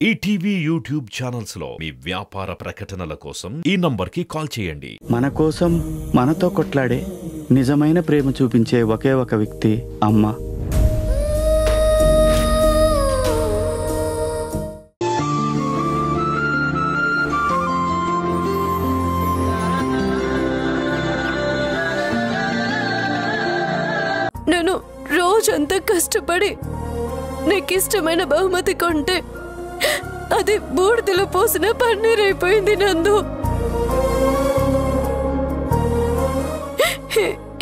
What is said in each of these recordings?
ETV YouTube channels లో మీ వ్యాపార ప్రకటనల కోసం ఈ నంబర్కి కాల్ చేయండి. మన కోసం మనతో కొట్లాడే నిజమైన ప్రేమ చూపించే ఒకే ఒక వ్యక్తి అమ్మ. నేను రోజంతా కష్టపడి నీకిష్టమైన బహుమతి కొంటే అది బూడిదలో పోసిన పన్నీర్ అయిపోయింది నందు.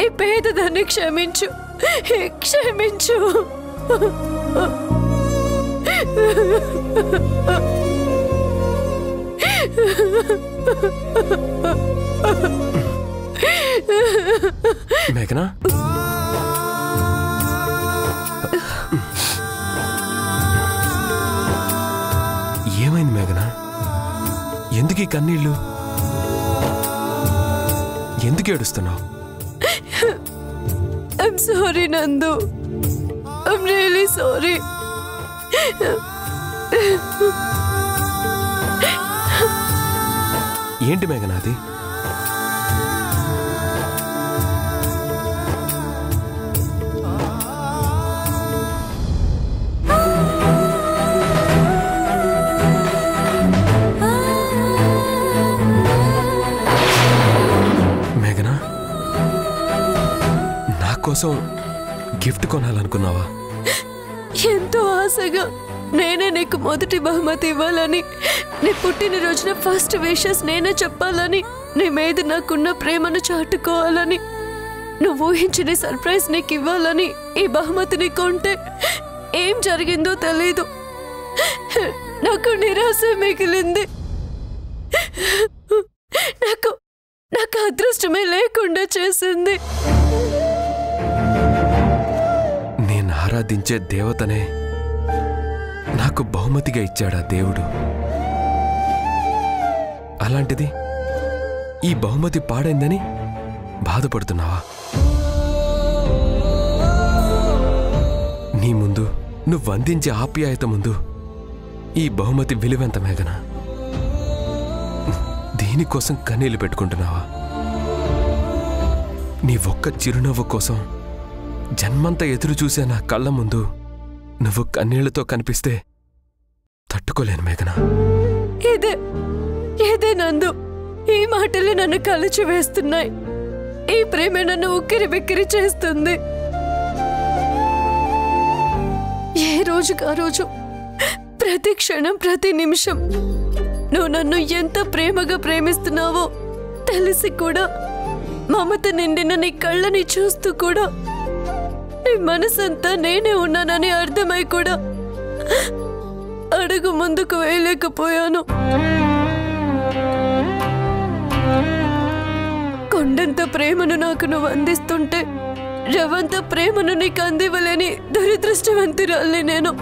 ఈ పేదదాన్ని క్షమించు, క్షమించు. మేఘనా, ఏమైంది మేఘనా? ఎందుకు ఈ కన్నీళ్ళు? ఎందుకు ఏడుస్తున్నావు? I'm sorry నందు, I'm really sorry. ఏంటి మేఘనా అది? మేఘనా, నా కోసం గిఫ్ట్ కొనాలనుకున్నావా? ఎంతో ఆశగా నేనే నీకు మొదటి బహుమతి ఇవ్వాలని, నీ పుట్టినరోజున ఫస్ట్ విషెస్ నేనే చెప్పాలని, నీ మీద నాకున్న ప్రేమను చాటుకోవాలని, నువ్వు ఊహించిన సర్ప్రైజ్ నీకు ఇవ్వాలని ఈ బహుమతిని కొంటే ఏం జరిగిందో తెలీదు. నాకు నిరాశ మిగిలింది. నాకు అదృష్టమే లేకుండా చేసింది. నేను ఆరాధించే దేవతనే నాకు బహుమతిగా ఇచ్చాడా దేవుడు? అలాంటిది ఈ బహుమతి పాడైందని బాధపడుతున్నావా? నీ ముందు నువ్వు అందించే ఆప్యాయత ముందు ఈ బహుమతి విలువెంత మేఘనా? దీనికోసం కన్నీళ్లు పెట్టుకుంటున్నావా? నీ ఒక్క చిరునవ్వు కోసం జన్మంతా ఎదురు చూసే నా కళ్ళ ముందు నువ్వు కన్నీళ్లతో కనిపిస్తే తట్టుకోలేను మేఘనా. ఇదే నందు, ఈ మాటలు నన్ను కలిచి వేస్తున్నాయి. ఈ ప్రేమ నన్ను ఉక్కిరి బిక్కిరి చేస్తుంది. ఏ రోజుకా రోజు, ప్రతి క్షణం, ప్రతి నిమిషం నువ్వు నన్ను ఎంత ప్రేమగా ప్రేమిస్తున్నావో తెలిసి కూడా, మమత నిండిన నీ కళ్ళని చూస్తూ కూడా, నీ మనసంతా నేనే ఉన్నానని అర్థమై కూడా అడుగు ముందుకు వేయలేకపోయాను. కొండంత ప్రేమను నాకు నువ్వు అందిస్తుంటే రవంత ప్రేమను నీకు అందివ్వలేని దురదృష్టవంతురాల్ని నేను.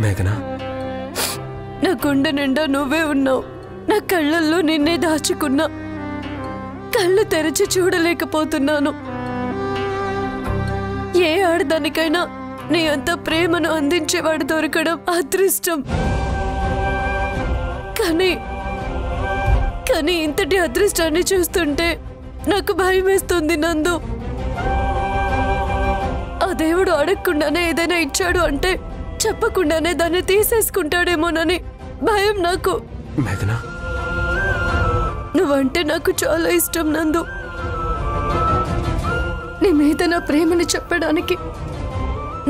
మేఘనా, నా గుండె నిండా నువ్వే ఉన్నావు. నా కళ్ళల్లో నిన్నే దాచుకున్నా. కళ్ళు తెరిచి చూడలేకపోతున్నాను. ఏ ఆడదానికైనా నీ అంత ప్రేమను అందించేవాడు దొరకడం అదృష్టం. కానీ ఇంతటి అదృష్టాన్ని చూస్తుంటే నాకు భయం వేస్తుంది నందు. ఆ దేవుడు అడగకుండానే ఏదైనా ఇచ్చాడు అంటే చెప్పకుండానే దాన్ని తీసేసుకుంటాడేమోనని భయం నాకు. మేఘనా, నువ్వంటే నాకు చాలా ఇష్టం నందు. నీ మీద నా ప్రేమని చెప్పడానికి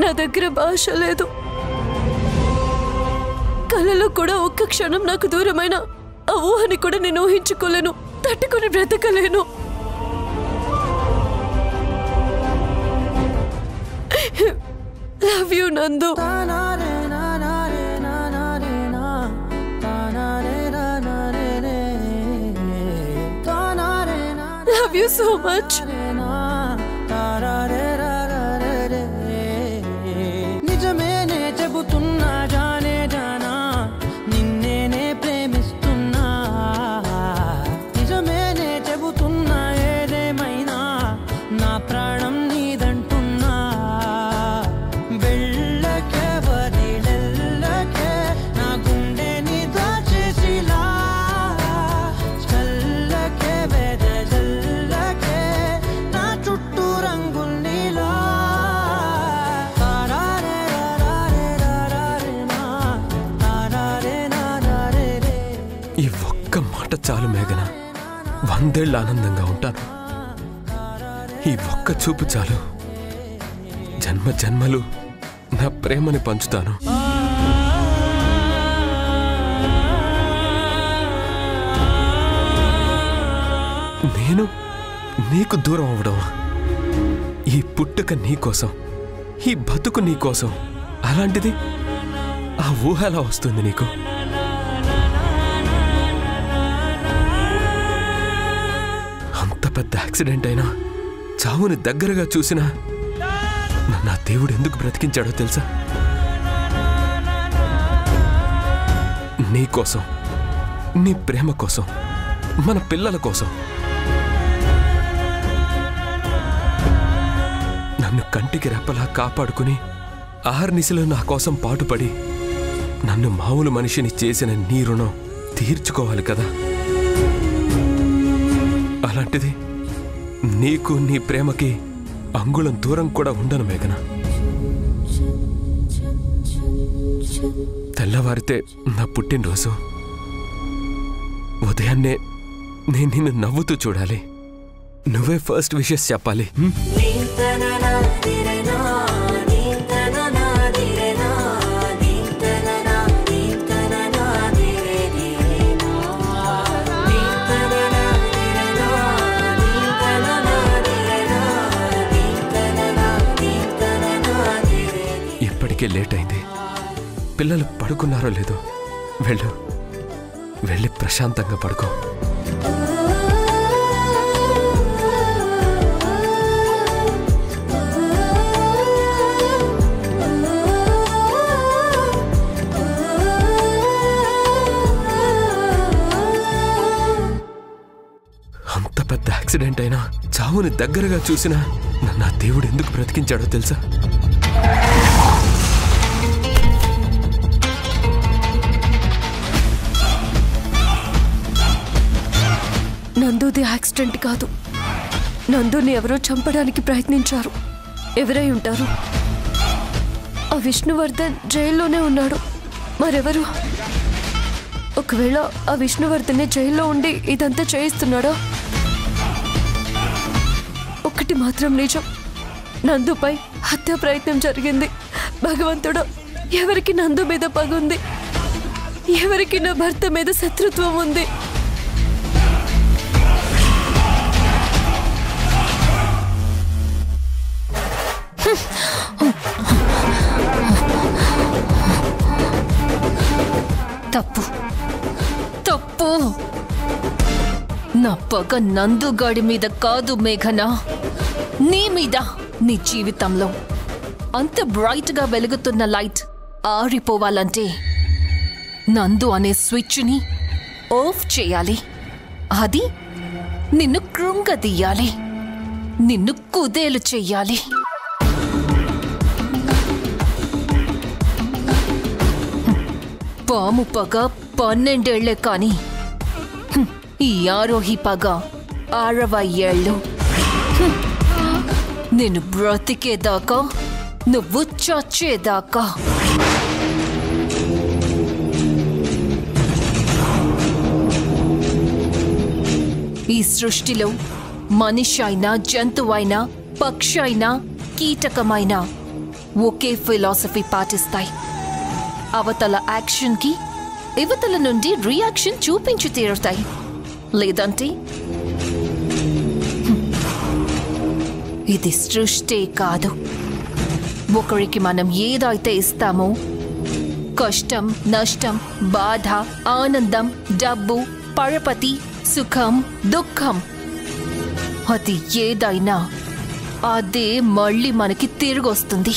నా దగ్గర భాష లేదు. కలలో కూడా ఒక్క క్షణం నాకు దూరమైన ఆ ఊహని కూడా నేను ఊహించుకోలేను, తట్టుకుని బ్రతకలేను. లవ్ యూ నందు. Love you so much. నిజమేనే చెబుతున్నా జానే జానా, నిన్నేనే ప్రేమిస్తున్నా. నిజమేనే చెబుతున్నా ఏదేమైనా నా ప్రాణం నీదంటున్నా. 100 ఏళ్ళు ఆనందంగా ఉంటాను. ఈ ఒక్క చూపు చాలు, జన్మ జన్మలు నా ప్రేమని పంచుతాను. నేను నీకు దూరం అవడం, ఈ పుట్టుక నీకోసం, ఈ బతుకు నీకోసం, అలాంటిది ఆ ఊహ ఎలా వస్తుంది నీకు? అంత పెద్ద యాక్సిడెంట్ అయినా, చావుని దగ్గరగా చూసినా నా దేవుడు ఎందుకు బ్రతికించాడో తెలుసా? నీకోసం, నీ ప్రేమ కోసం, మన పిల్లల కోసం. నన్ను కంటికి రెప్పలా కాపాడుకుని ఆహర్నిశలో నా కోసం పాటుపడి నన్ను మామూలు మనిషిని చేసిన నీ రుణం తీర్చుకోవాలి కదా. అలాంటిది నీకు, నీ ప్రేమకి అంగుళం దూరం కూడా ఉండను మేఘన. తెల్లవారితే నా పుట్టినరోజు. ఉదయాన్నే నేను నిన్ను నవ్వుతూ చూడాలి. నువ్వే ఫస్ట్ విషెస్ చెప్పాలి. ఇప్పటికే లేట్ అయింది. పిల్లలు పడుకున్నారో లేదో? వెళ్ళి ప్రశాంతంగా పడుకో. అంత పెద్ద యాక్సిడెంట్ అయినా, చావుని దగ్గరగా చూసినా నా దేవుడు ఎందుకు బ్రతికించాడో తెలుసా? నందుది యాక్సిడెంట్ కాదు. నందుని ఎవరో చంపడానికి ప్రయత్నించారు. ఎవరై ఉంటారు? ఆ విష్ణువర్ధన్ జైల్లోనే ఉన్నాడు. మరెవరు? ఒకవేళ ఆ విష్ణువర్ధనే జైల్లో ఉండి ఇదంతా చేయిస్తున్నాడా? ఒకటి మాత్రం నిజం, నందుపై హత్య ప్రయత్నం జరిగింది. భగవంతుడు, ఎవరికి నందు మీద పగుంది? ఎవరికి నా భర్త మీద శత్రుత్వం ఉంది? తప్పు. నా పగ నందుగాడి మీద కాదు మేఘన, నీ మీద. నీ జీవితంలో అంత బ్రైట్ గా వెలుగుతున్న లైట్ ఆరిపోవాలంటే నందు అనే స్విచ్ని ఆఫ్ చేయాలి. అది నిన్ను కృంగదీయాలి, నిన్ను కుదేలు చెయ్యాలి. పాము పగ 12 ఏళ్లే కాని ఈ ఆరోహి పగ 60 ఏళ్ళు. నేను బ్రతికేదాకా, నువ్వు చచ్చేదాకా. ఈ సృష్టిలో మనిషి అయినా, జంతువైనా, పక్షి అయినా, కీటకమైనా ఒకే ఫిలాసఫీ పాటిస్తాయి. అవతల యాక్షన్కి ఇవతల నుండి రియాక్షన్ చూపించి తీరుతాయి. లేదంటే ఇది సృష్టి కాదు. ఒకరికి మనం ఏదైతే ఇస్తామో, కష్టం, నష్టం, బాధ, ఆనందం, డబ్బు, పరపతి, సుఖం, దుఃఖం, అది ఏదైనా అదే మళ్ళీ మనకి తిరిగొస్తుంది.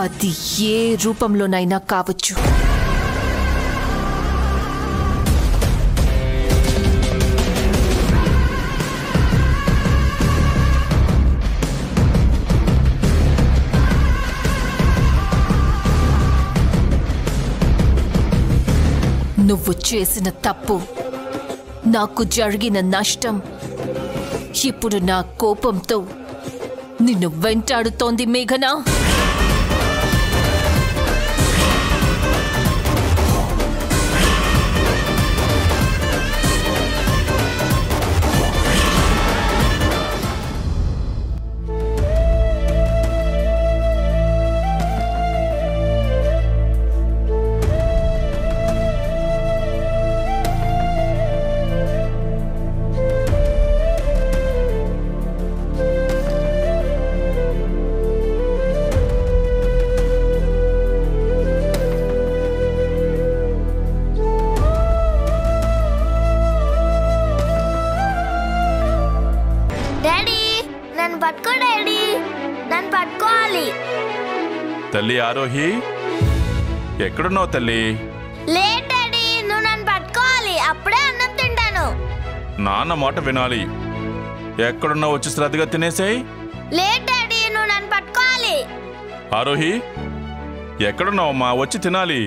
అది ఏ రూపంలోనైనా కావచ్చు. నువ్వు చేసిన తప్పు, నాకు జరిగిన నష్టం ఇప్పుడు నా కోపంతో నిన్ను వెంటాడుతోంది మేఘనా. పట్టుకోవాలి. తల్లి ఆరోహి, ఎక్కడున్నావు తల్లి? లేదు డాడీ, నువ్వు నన్ను పట్టుకోవాలి, అప్పుడే అన్నం తింటాను. నాన్న మాట వినాలి. ఎక్కడున్నావు వచ్చి శ్రద్ధగా తినేసేయ్. లేదు డాడీ, నువ్వు నన్ను పట్టుకోవాలి. ఆరోహి, ఎక్కడున్నావమ్మా? వచ్చి తినాలి.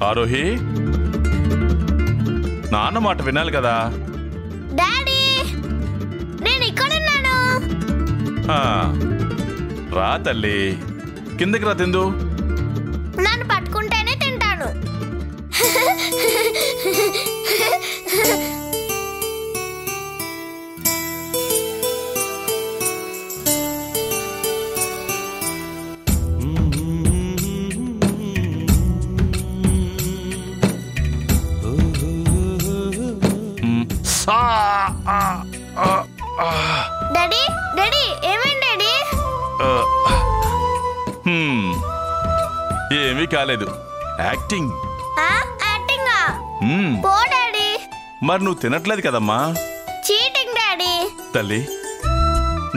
ఆరోహి, నాన్న మాట వినాలి కదా. డాడీ, నేను ఇక్కడున్నాను. రా తల్లి, కిందకి రా, తిందు. నన్ను పట్టుకుంటేనే తింటాను. డాడీ, డాడీ, ఏమైంది డాడీ? ఏమీ కాలేదు, యాక్టింగ్. యాక్టింగా? పో డాడీ. మరి నువ్వు తినట్లేదు కదమ్మా. Cheating daddy. తల్లి,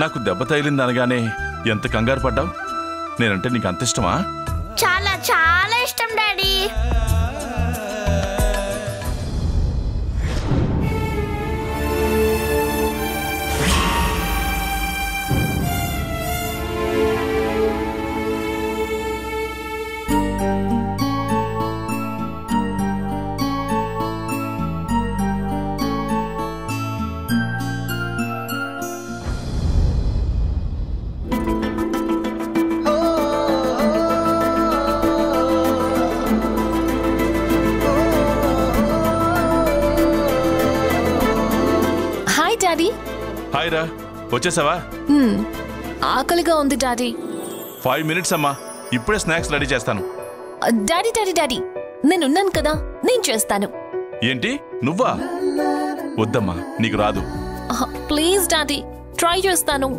నాకు దెబ్బ తగిలింది అనగానే ఎంత కంగారు పడ్డావు? నేనంటే నీకు అంత ఇష్టమా? చాలా చాలా ఇష్టం డాడీ. డాడీ. హాయ్ రా, వచ్చేసావా? ఆకలిగా ఉంది డాడీ. 5 minutes అమ్మా, ఇప్పుడే స్నాక్స్ రెడీ చేస్తాను. డాడీ డాడీ డాడీ, నేనున్నాను కదా, నేను చేస్తాను. ఏంటి, నువ్వా? వద్దమ్మా, నీకు రాదు. ప్లీజ్ డాడీ, ట్రై చేస్తాను.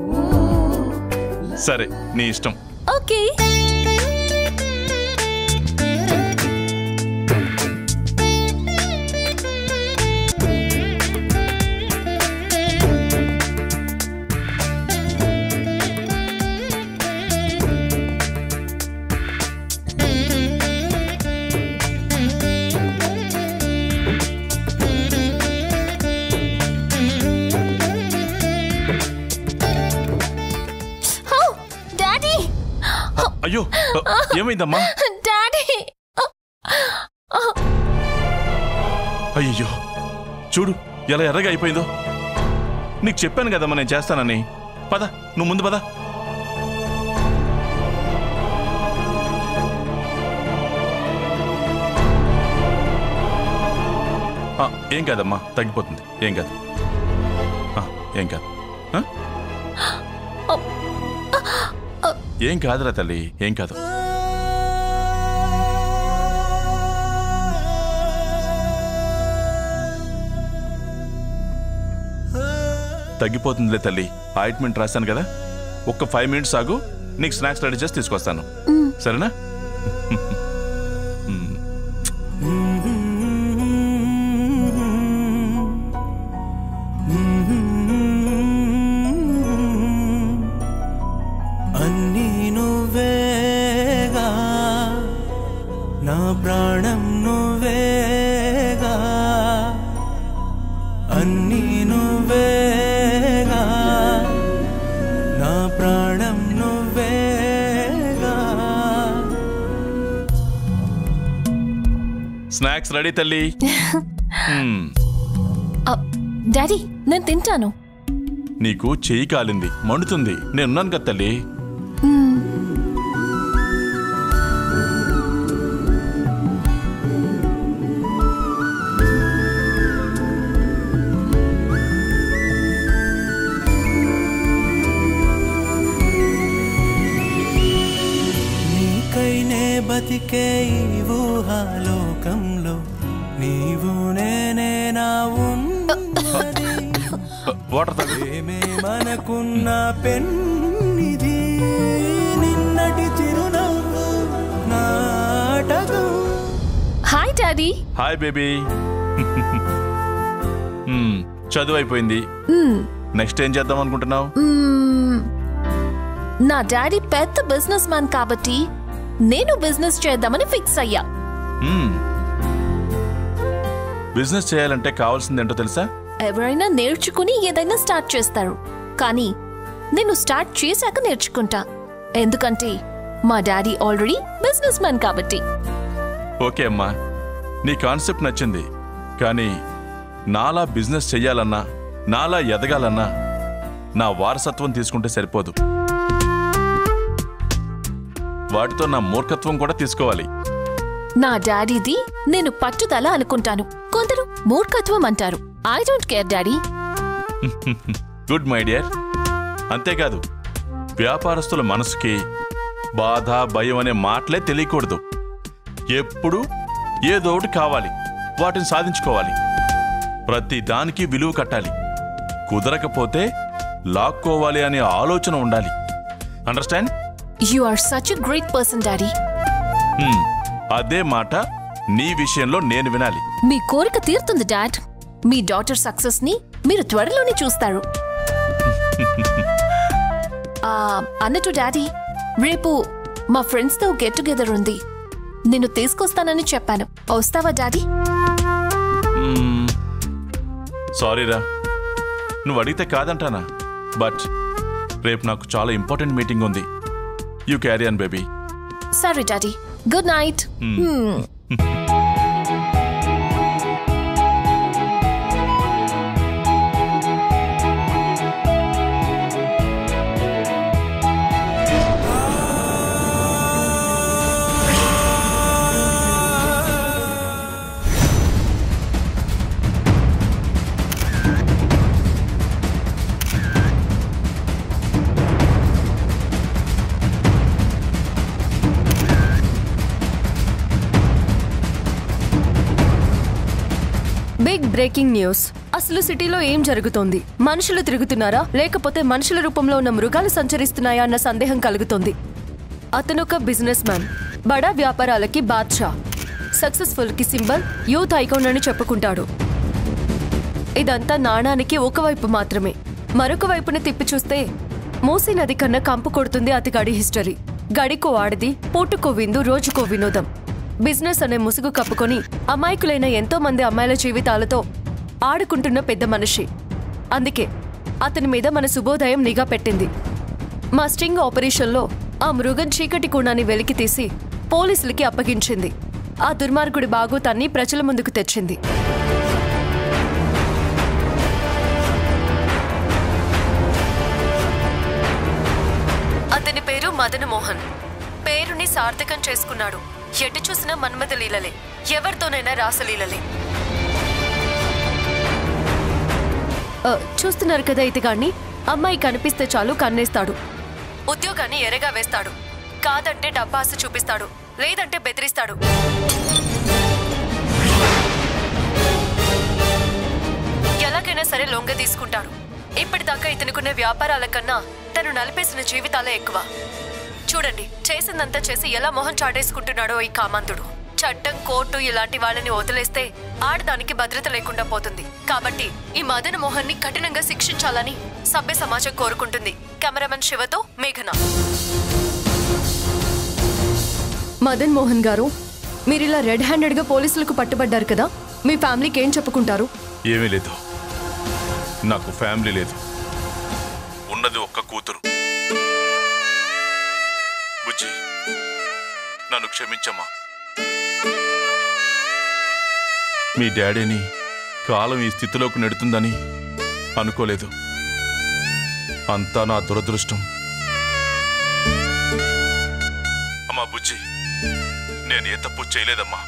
సరే, నీ ఇష్టం. ఓకే. అయ్యో, ఏమైందమ్మా? డాడీ. అయ్యో, చూడు ఎలా ఎర్రగా అయిపోయిందో. నీకు చెప్పాను కదమ్మా నేను చేస్తానని. పద, నువ్వు ముందు పద. ఏం కాదమ్మా, తగ్గిపోతుంది. ఏం కాదు, ఏం కాదు, ఏం కాదురా తల్లి, ఏం కాదు. తగ్గిపోతుందిలే తల్లి, ఆయింట్మెంట్ రాశాను కదా. ఒక్క 5 minutes ఆగు, నీకు స్నాక్స్ రెడీ చేసి తీసుకొస్తాను, సరేనా? అన్నీ నువ్వేగా, నా ప్రాణం నువ్వేగా, అన్నీ నువ్వేగా, నా ప్రాణం నువ్వేగా. స్నాక్స్ రెడీ తల్లి. డాడీ, నేను తింటాను. నీకు చెయ్యి కాలింది, మండుతుంది. నేనున్నాను కదా తల్లి. నీకైనే బతికే ఈ ఊహాలోకంలో నీవు నేనే నా ఉన్నది. వాటర్ తాగు. మనకున్న పెన్నిది, నిన్నటి చిరునవ్వు నాటకం. Hi daddy. Hi baby. చదువు అయిపోయింది, నెక్స్ట్ ఏం చేద్దాం అనుకుంటున్నావు? నా డాడీ పెద్ద బిజినెస్ మ్యాన్ కాబట్టి నేను బిజినెస్ చేద్దామని ఫిక్స్ అయ్యా. బిజినెస్ చేయాలంటే కావాల్సిందేంటో తెలుసా? ఎవరైనా నేర్చుకుని ఏదైనా స్టార్ట్ చేస్తారు, కానీ నేను స్టార్ట్ చేశాక నేర్చుకుంటా. ఎందుకంటే మా డాడీ ఆల్రెడీ బిజినెస్ మ్యాన్ కాబట్టి. ఓకే అమ్మా, నీ కాన్సెప్ట్ నచ్చింది. కానీ నాలా బిజినెస్ చెయ్యాలన్నా, నాలా ఎదగాలన్నా నా వారసత్వం తీసుకుంటే సరిపోదు. వాటితో నా మూర్ఖత్వం కూడా తీసుకోవాలి. నా డాడీది నేను పట్టుదల అనుకుంటాను, కొందరు మూర్ఖత్వం అంటారు. I don't care daddy. Good my dear. అంతేకాదు, వ్యాపారస్తుల మనసుకి బాధ, భయం అనే మాటలే తెలియకూడదు. ఎప్పుడు ఏదో ఒకటి కావాలి, వాటిని సాధించుకోవాలి. ప్రతి దానికి విలువ కట్టాలి. కుదరకపోతే లాక్కోవాలి అనే ఆలోచన ఉండాలి. Understand? You are such a great person daddy. అదే మాట నీ విషయంలో నేను వినాలి. మీ కోరిక తీరుతుంది డాడ్. మీ డాటర్ సక్సెస్ ని మీరు త్వరలోనే చూస్తారు. అన్నట్టు డాడీ, రేపు మా ఫ్రెండ్స్ తో గెట్ టుగెదర్ ఉంది. నేను తీసుకొస్తానని చెప్పాను. వస్తావా డాడీ? సారీరా, నువ్వు అడిగితే కాదంటానా? బట్ రేపు నాకు చాలా ఇంపార్టెంట్ మీటింగ్ ఉంది. You carry on baby. సరే daddy, good night. Big breaking news. అసలు సిటీలో ఏం జరుగుతోంది? మనుషులు తిరుగుతున్నారా, లేకపోతే మనుషుల రూపంలో ఉన్న మృగాలు సంచరిస్తున్నాయా అన్న సందేహం కలుగుతోంది. అతనొక బిజినెస్ మ్యాన్, బడా వ్యాపారాలకి బాద్షా, సక్సెస్ఫుల్ కి సింబల్, యూత్ ఐకాన్ అని చెప్పుకుంటాడు. ఇదంతా నాణానికి ఒకవైపు మాత్రమే. మరొక వైపుని తిప్పి చూస్తే మూసీ నది కన్నా కంపు కొడుతుంది అతిగాడి హిస్టరీ. గడికో ఆడది, పూటకో విందు, రోజుకో వినోదం. బిజినెస్ అనే ముసుగు కప్పుకొని అమాయకులైన ఎంతో మంది అమ్మాయిల జీవితాలతో ఆడుకుంటున్న పెద్ద మనిషి. అందుకే అతని మీద మన శుభోదయం నిఘా పెట్టింది. మా స్టింగ్ ఆపరేషన్లో ఆ మృగం చీకటి కోణాన్ని వెలికి తీసి పోలీసులకి అప్పగించింది. ఆ దుర్మార్గుడి బాగోతాన్ని ప్రజల ముందుకు తెచ్చింది. అతని పేరు మదన్ మోహన్. పేరుని సార్థకం చేసుకున్నాడు. ఎటు చూసినా మన్మథ లీలలే, ఎవరితోనైనా రాసలీలలే. చూస్తున్నారు కదా ఇతగాన్ని. అమ్మాయి కనిపిస్తే చాలు కన్నేస్తాడు. ఉద్యోగాన్ని ఎరగా వేస్తాడు. కాదంటే డబ్బాస చూపిస్తాడు, లేదంటే బెదిరిస్తాడు. ఎలాగైనా సరే లొంగ తీసుకుంటాడు. ఇప్పటిదాకా ఇతనుకున్న వ్యాపారాల కన్నా తను నలిపేసిన జీవితాలే ఎక్కువ. చూడండి, చేసిందంతా చేసి ఎలా మొహం చాటేసుకుంటున్నాడో ఈ కామాంతుడు. చట్టం, కోర్టు ఇలాంటి వాళ్ళని వదిలేస్తే ఆడదానికి భద్రత లేకుండా పోతుంది. కాబట్టి ఈ మదన్ మోహన్ ని కఠినంగా శిక్షించాలని సభ్య సమాజం కోరుకుంటుంది. కెమెరామెన్ శివతో మేఘన. మదన్ మోహన్ గారు, మీరిలా రెడ్ హ్యాండెడ్ గా పోలీసులకు పట్టుబడ్డారు కదా, మీ ఫ్యామిలీకి ఏం చెప్పుకుంటారు? ఏమీ లేదు, నాకు ఫ్యామిలీ లేదు. ఉన్నది ఒక్క కూతురు. బుజ్జి, నన్ను క్షమించమ్మా. మీ డాడీని కాలం ఈ స్థితిలోకి నెడుతుందని అనుకోలేదు. అంతా నా దురదృష్టం. అమ్మా బుజ్జి, నేను ఏ తప్పు చేయలేదమ్మా.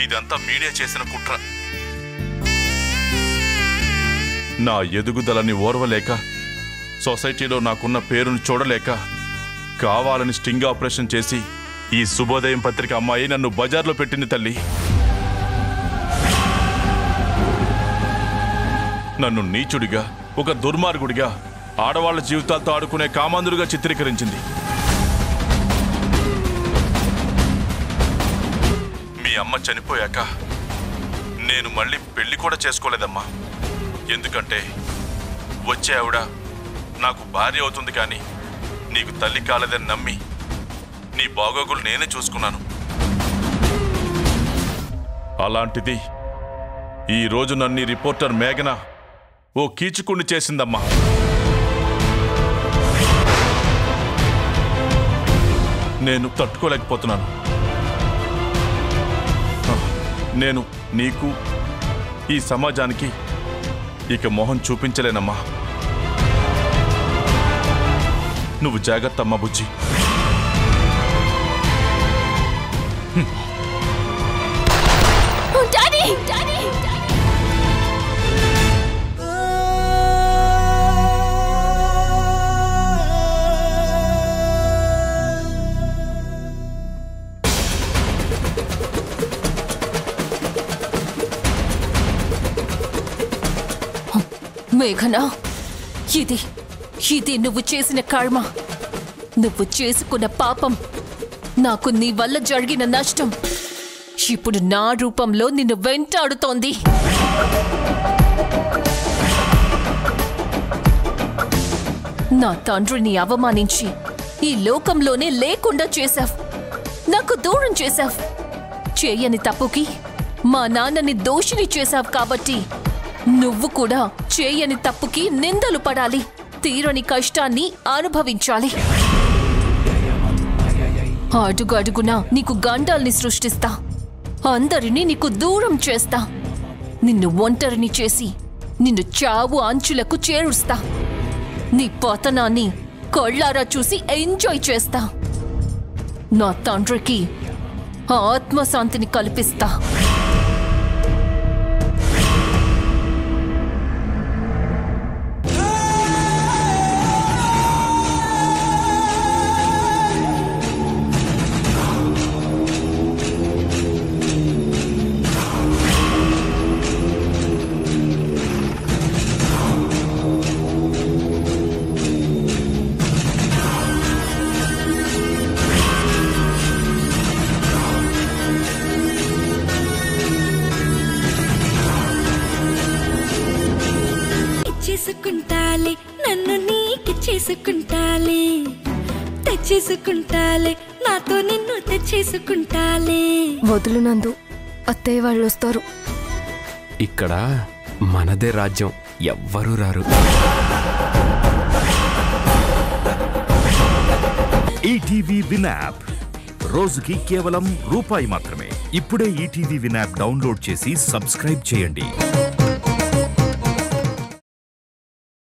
ఇదంతా మీడియా చేసిన కుట్ర. నా ఎదుగుదలని ఓర్వలేక, సొసైటీలో నాకున్న పేరును చూడలేక కావాలని స్టింగ్ ఆపరేషన్ చేసి ఈ శుభోదయం పత్రిక అమ్మాయి నన్ను బజార్లో పెట్టింది తల్లి. నన్ను నీచుడిగా, ఒక దుర్మార్గుడిగా, ఆడవాళ్ల జీవితాలతో ఆడుకునే కామాంధుడిగా చిత్రీకరించింది. మీ అమ్మ చనిపోయాక నేను మళ్ళీ పెళ్లి కూడా చేసుకోలేదమ్మా. ఎందుకంటే వచ్చే ఆవిడ నాకు భార్య అవుతుంది కానీ నీకు తల్లి కాలేదని నమ్మి నీ బాగోగులు నేనే చూసుకున్నాను. అలాంటిది ఈరోజు నన్ను రిపోర్టర్ మేఘన ఓ కీచుకుని చేసిందమ్మా. నేను తట్టుకోలేకపోతున్నాను. నేను నీకు ఈ సమాజానికి ఇక మొహం చూపించలేనమ్మా. నువ్వు జాగ్రత్త అమ్మా బుజ్జి. మేఘనా, ఇది నువ్వు చేసిన కర్మ, నువ్వు చేసుకున్న పాపం, నాకు నీ వల్ల జరిగిన నష్టం ఇప్పుడు నా రూపంలో నిన్ను వెంటాడుతోంది. నా తండ్రిని అవమానించి ఈ లోకంలోనే లేకుండా చేశావ్, నాకు దూరం చేశావ్. చేయని తప్పుకి మా నాన్నని దోషిని చేశావ్ కాబట్టి నువ్వు కూడా చేయని తప్పుకి నిందలు పడాలి, తీరని కష్టాన్ని అనుభవించాలి. అడుగు అడుగునా నీకు గండాల్ని సృష్టిస్తా, అందరినీ నీకు దూరం చేస్తా, నిన్ను ఒంటరిని చేసి నిన్ను చావు అంచులకు చేరుస్తా, నీ పతనాన్ని కళ్ళారా చూసి ఎంజాయ్ చేస్తా, నా తండ్రికి ఆత్మశాంతిని కల్పిస్తా. చేసుకుంటాలే, నన్ను నీకు చేసుకుంటాలే, తెచ్చేసుకుంటాలే, నాతో నిన్ను తెచ్చేసుకుంటాలే. వదులు నందు, అత్తయ్య వాళ్ళు వస్తారు. ఇక్కడ మనదే రాజ్యం, ఎవ్వరూ రారు. ఈటీవీ విన్ యాప్ రోజుకి కేవలం రూపాయి మాత్రమే. ఇప్పుడే ఈటీవీ విన్ యాప్ డౌన్లోడ్ చేసి సబ్స్క్రైబ్ చేయండి.